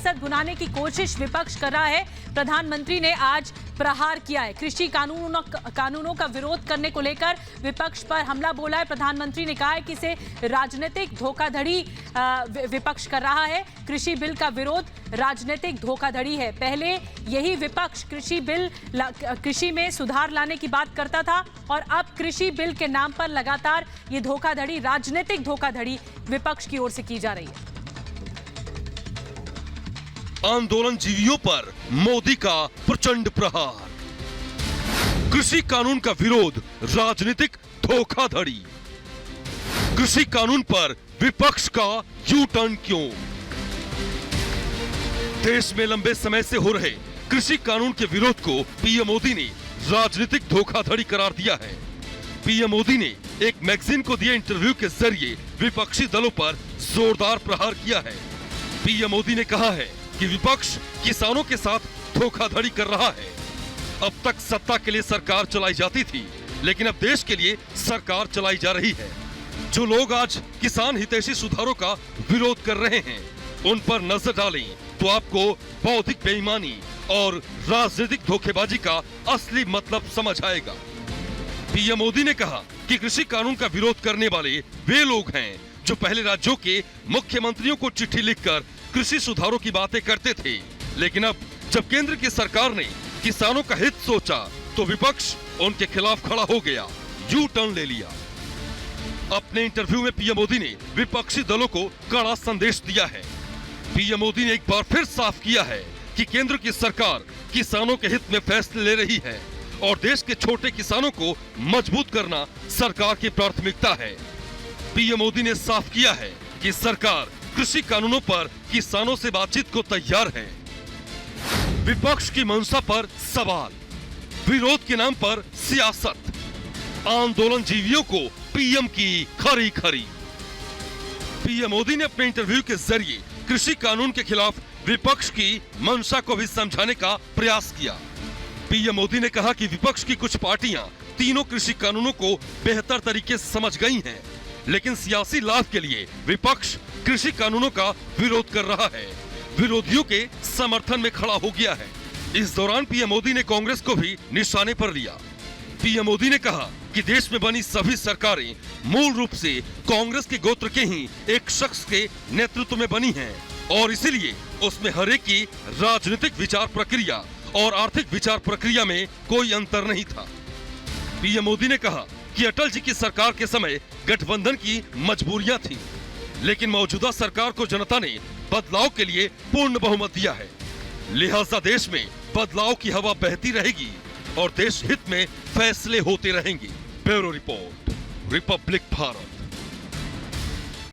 मकसद भुनाने की कोशिश विपक्ष कर रहा है। प्रधानमंत्री ने आज प्रहार किया है। कृषि कानूनों का विरोध करने को लेकर विपक्ष पर हमला बोला है। प्रधानमंत्री ने कहा है कि इसे राजनीतिक धोखाधड़ी विपक्ष कर रहा है। कृषि बिल का विरोध राजनीतिक धोखाधड़ी है। पहले यही विपक्ष कृषि में सुधार लाने की बात करता था और अब कृषि बिल के नाम पर लगातार ये धोखाधड़ी, राजनीतिक धोखाधड़ी विपक्ष की ओर से की जा रही है। आंदोलनजीवियों पर मोदी का प्रचंड प्रहार। कृषि कानून का विरोध राजनीतिक धोखाधड़ी। कृषि कानून पर विपक्ष का यू टर्न क्यों? देश में लंबे समय से हो रहे कृषि कानून के विरोध को पीएम मोदी ने राजनीतिक धोखाधड़ी करार दिया है। पीएम मोदी ने एक मैगजीन को दिए इंटरव्यू के जरिए विपक्षी दलों पर जोरदार प्रहार किया है। पीएम मोदी ने कहा है कि विपक्ष किसानों के साथ धोखाधड़ी कर रहा है। अब तक सत्ता के लिए सरकार चलाई जाती थी, लेकिन अब देश के लिए सरकार चलाई जा रही है। जो लोग आज किसान हितैषी सुधारों का विरोध कर रहे हैं, उन पर नजर डालें तो आपको बौद्धिक बेईमानी और राजनीतिक धोखेबाजी का असली मतलब समझ आएगा। पीएम मोदी ने कहा कि कृषि कानून का विरोध करने वाले वे लोग हैं जो पहले राज्यों के मुख्यमंत्रियों को चिट्ठी लिखकर कृषि सुधारों की बातें करते थे, लेकिन अब जब केंद्र की सरकार ने किसानों का हित सोचा तो विपक्ष उनके खिलाफ खड़ा हो गया, यू टर्न ले लिया। अपने इंटरव्यू में पीएम मोदी ने विपक्षी दलों को कड़ा संदेश दिया है। पीएम मोदी ने एक बार फिर साफ किया है कि केंद्र की सरकार किसानों के हित में फैसले ले रही है और देश के छोटे किसानों को मजबूत करना सरकार की प्राथमिकता है। पीएम मोदी ने साफ किया है कि सरकार कृषि कानूनों पर किसानों से बातचीत को तैयार है। विपक्ष की मंशा पर सवाल, विरोध के नाम पर सियासत, आंदोलनजीवियों को पीएम की खरी खरी। पीएम मोदी ने अपने इंटरव्यू के जरिए कृषि कानून के खिलाफ विपक्ष की मंशा को भी समझाने का प्रयास किया। पीएम मोदी ने कहा कि विपक्ष की कुछ पार्टियां तीनों कृषि कानूनों को बेहतर तरीके से समझ गई हैं, लेकिन सियासी लाभ के लिए विपक्ष कृषि कानूनों का विरोध कर रहा है, विरोधियों के समर्थन में खड़ा हो गया है। इस दौरान पीएम मोदी ने कांग्रेस को भी निशाने पर लिया। पीएम मोदी ने कहा कि देश में बनी सभी सरकारें मूल रूप से कांग्रेस के गोत्र के ही एक शख्स के नेतृत्व में बनी हैं और इसीलिए उसमें हर एक की राजनीतिक विचार प्रक्रिया और आर्थिक विचार प्रक्रिया में कोई अंतर नहीं था। पीएम मोदी ने कहा कि अटल जी की सरकार के समय गठबंधन की मजबूरियां थी, लेकिन मौजूदा सरकार को जनता ने बदलाव के लिए पूर्ण बहुमत दिया है, लिहाजा देश में बदलाव की हवा बहती रहेगी और देश हित में फैसले होते रहेंगे। Bureau report, Republic Bharat.